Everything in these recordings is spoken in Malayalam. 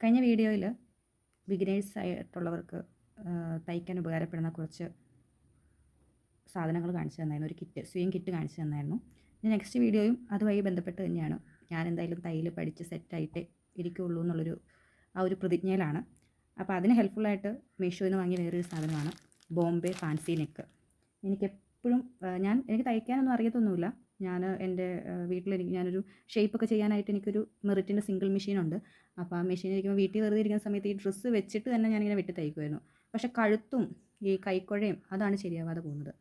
കഴിഞ്ഞ വീഡിയോയിൽ ബിഗിനേഴ്സ് ആയിട്ടുള്ളവർക്ക് തയ്ക്കാൻ ഉപകാരപ്പെടുന്ന കുറച്ച് സാധനങ്ങൾ കാണിച്ചു തന്നായിരുന്നു. ഒരു കിറ്റ്, സ്വയം കിറ്റ് കാണിച്ചു തന്നായിരുന്നു. നെക്സ്റ്റ് വീഡിയോയും അതുമായി ബന്ധപ്പെട്ട് തന്നെയാണ്. ഞാൻ എന്തായാലും തയ്യൽ പഠിച്ച് സെറ്റായിട്ടേ ഇരിക്കുകയുള്ളൂ എന്നുള്ളൊരു ഒരു പ്രതിജ്ഞയിലാണ്. അപ്പോൾ അതിന് ഹെൽപ്ഫുള്ളായിട്ട് മീഷോയിൽ നിന്ന് വാങ്ങിയ വേറൊരു സാധനമാണ് ബോംബെ ഫാൻസി നെക്ക്. എനിക്കെപ്പോഴും എനിക്ക് തയ്ക്കാനൊന്നും അറിയത്തൊന്നുമില്ല. ഞാൻ എൻ്റെ ഞാനൊരു ഷേപ്പൊക്കെ ചെയ്യാനായിട്ട് എനിക്കൊരു മെറിറ്റിൻ്റെ സിംഗിൾ മെഷീനുണ്ട്. അപ്പോൾ ആ മെഷീൻ ഇരിക്കുമ്പോൾ വീട്ടിൽ വെറുതെ ഇരിക്കുന്ന സമയത്ത് ഈ ഡ്രസ്സ് വെച്ചിട്ട് തന്നെ ഞാനിങ്ങനെ വെട്ടി തയ്ക്കുമായിരുന്നു. പക്ഷേ കഴുത്തും ഈ കൈക്കുഴയും അതാണ് ശരിയാവാതെ പോകുന്നത്.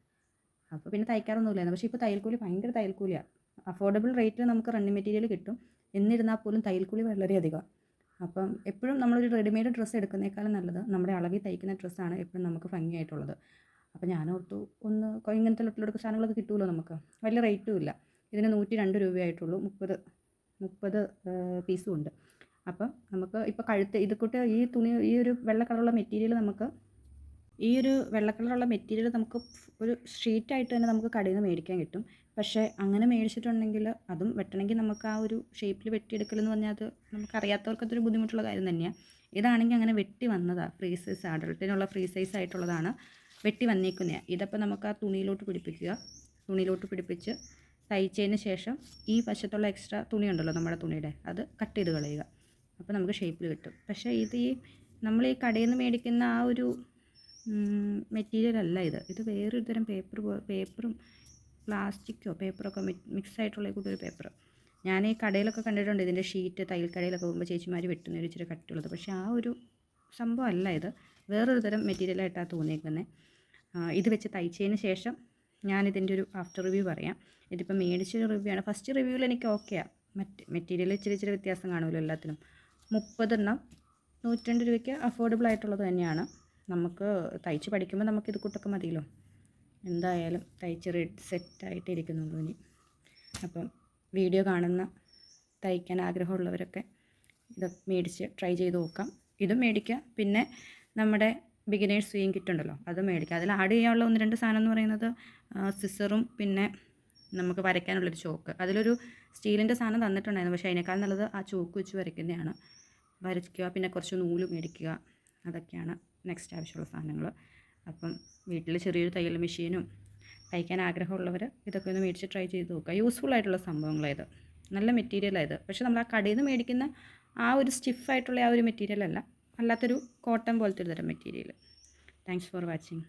അപ്പോൾ പിന്നെ തയ്ക്കാറൊന്നുമില്ലായിരുന്നു. പക്ഷേ ഇപ്പോൾ തയ്യൽക്കൂലി ഭയങ്കര തയ്യൽക്കൂലിയാണ്. അഫോർഡബിൾ റേറ്റിൽ നമുക്ക് റണ്ണിങ് മെറ്റീരിയൽ കിട്ടും. എന്നിരുന്നാൽ പോലും തയ്യൽക്കൂലി വളരെയധികം. അപ്പം എപ്പോഴും നമ്മളൊരു റെഡിമെയ്ഡ് ഡ്രസ്സ് എടുക്കുന്നേക്കാളും നല്ലത് നമ്മുടെ അളവിൽ തയ്ക്കുന്ന ഡ്രസ്സാണ് എപ്പോഴും നമുക്ക് ഭംഗിയായിട്ടുള്ളത്. അപ്പോൾ ഞാനോർത്തു ഇങ്ങനത്തെ ലൊട്ടിലൊടുക്ക് സാധനങ്ങളൊക്കെ കിട്ടുമല്ലോ നമുക്ക്. വലിയ റേറ്റും ഇല്ല. ഇതിന് 102 രൂപയായിട്ടുള്ളൂ. 30 പീസും ഉണ്ട്. അപ്പം നമുക്ക് ഇപ്പോൾ കഴുത്ത് ഇതുകൂട്ട് ഈ ഒരു വെള്ള കളറുള്ള മെറ്റീരിയൽ നമുക്ക് ഒരു ഷീറ്റായിട്ട് തന്നെ നമുക്ക് കടയിൽ നിന്ന് മേടിക്കാൻ കിട്ടും. പക്ഷേ അങ്ങനെ മേടിച്ചിട്ടുണ്ടെങ്കിൽ അതും വെട്ടണമെങ്കിൽ നമുക്ക് ആ ഒരു ഷേപ്പിൽ വെട്ടിയെടുക്കലെന്ന് പറഞ്ഞാൽ അത് നമുക്കറിയാത്തവർക്കതൊരു ബുദ്ധിമുട്ടുള്ള കാര്യം തന്നെയാണ്. ഇതാണെങ്കിൽ അങ്ങനെ വെട്ടി വന്നതാണ്. ഫ്രീ സൈസ്, അഡൾട്ടിനുള്ള ഫ്രീ സൈസ് ആയിട്ടുള്ളതാണ് വെട്ടി വന്നേക്കുന്നത്. ഇതപ്പോൾ നമുക്ക് ആ തുണിയിലോട്ട് പിടിപ്പിച്ച് തയ്ച്ചതിന് ശേഷം ഈ വശത്തുള്ള എക്സ്ട്രാ തുണിയുണ്ടല്ലോ നമ്മുടെ തുണിയുടെ, അത് കട്ട് ചെയ്ത് കളയുക. അപ്പോൾ നമുക്ക് ഷേപ്പിൽ കിട്ടും. പക്ഷേ നമ്മൾ ഈ കടയിൽ നിന്ന് മേടിക്കുന്ന ആ ഒരു മെറ്റീരിയൽ അല്ല ഇത് വേറൊരു തരം പേപ്പറും പേപ്പറൊക്കെ മിക്സ് ആയിട്ടുള്ള കൂട്ടൊരു പേപ്പർ. ഞാൻ ഈ കടയിലൊക്കെ കണ്ടിട്ടുണ്ട് ഇതിൻ്റെ ഷീറ്റ്. തയ്യൽ കടയിലൊക്കെ പോകുമ്പോൾ ചേച്ചിമാർ വെട്ടുന്ന ഒരു ഇച്ചിരി കട്ടിയുള്ളത്. പക്ഷേ ആ ഒരു സംഭവം അല്ല ഇത്. വേറൊരു തരം മെറ്റീരിയലായിട്ടാണ് തോന്നിയേക്കുന്നത്. ഇത് വെച്ച് തയ്ച്ചതിന് ശേഷം ഞാനിതിൻ്റെ ഒരു ആഫ്റ്റർ റിവ്യൂ പറയാം. ഇതിപ്പോൾ മേടിച്ചൊരു റിവ്യൂ ആണ്. ഫസ്റ്റ് റിവ്യൂവിൽ എനിക്ക് ഓക്കെയാണ്. മെറ്റീരിയൽ ഇച്ചിരി വ്യത്യാസം കാണുമല്ലോ എല്ലാത്തിനും. 30 എണ്ണം 102 രൂപയ്ക്ക് അഫോർഡബിൾ ആയിട്ടുള്ളത് തന്നെയാണ്. നമുക്ക് തയ്ച്ച് പഠിക്കുമ്പോൾ നമുക്ക് ഇത് കൂട്ടൊക്കെ മതിയല്ലോ. എന്തായാലും തയ്ച്ച് സെറ്റായിട്ടിരിക്കുന്നുള്ളൂ ഇനി. അപ്പം വീഡിയോ കാണുന്ന തയ്ക്കാൻ ആഗ്രഹമുള്ളവരൊക്കെ ഇത് മേടിച്ച് ട്രൈ ചെയ്ത് നോക്കാം. ഇതും മേടിക്കുക. പിന്നെ നമ്മുടെ ബിഗിനേഴ്സ് സ്വയം കിറ്റ് ഉണ്ടല്ലോ, അത് മേടിക്കുക. അതിൽ ആഡ് ചെയ്യാനുള്ള 1-2 സാധനം എന്ന് പറയുന്നത് സിസറും പിന്നെ നമുക്ക് വരയ്ക്കാനുള്ളൊരു ചോക്ക്. അതിലൊരു സ്റ്റീലിൻ്റെ സാധനം തന്നിട്ടുണ്ടായിരുന്നു. പക്ഷേ അതിനേക്കാൾ നല്ലത് ആ ചോക്ക് വെച്ച് വരയ്ക്കുന്നതാണ്. വരയ്ക്കുക. പിന്നെ കുറച്ച് നൂല് മേടിക്കുക. അതൊക്കെയാണ് നെക്സ്റ്റ് ആവശ്യമുള്ള സാധനങ്ങൾ. അപ്പം വീട്ടിൽ ചെറിയൊരു തയ്യൽ മെഷീനും തയ്ക്കാൻ ആഗ്രഹമുള്ളവർ ഇതൊക്കെ ഒന്ന് മേടിച്ച് ട്രൈ ചെയ്ത് നോക്കുക. യൂസ്ഫുൾ ആയിട്ടുള്ള സംഭവങ്ങളായത്. നല്ല മെറ്റീരിയലായത്. പക്ഷേ നമ്മൾ ആ കടയിൽ നിന്ന് മേടിക്കുന്ന ആ ഒരു സ്റ്റിഫായിട്ടുള്ള ആ ഒരു മെറ്റീരിയലല്ല, അല്ലാത്തൊരു കോട്ടൺ പോലത്തെ ഒരു തരം മെറ്റീരിയൽ. Thanks for watching.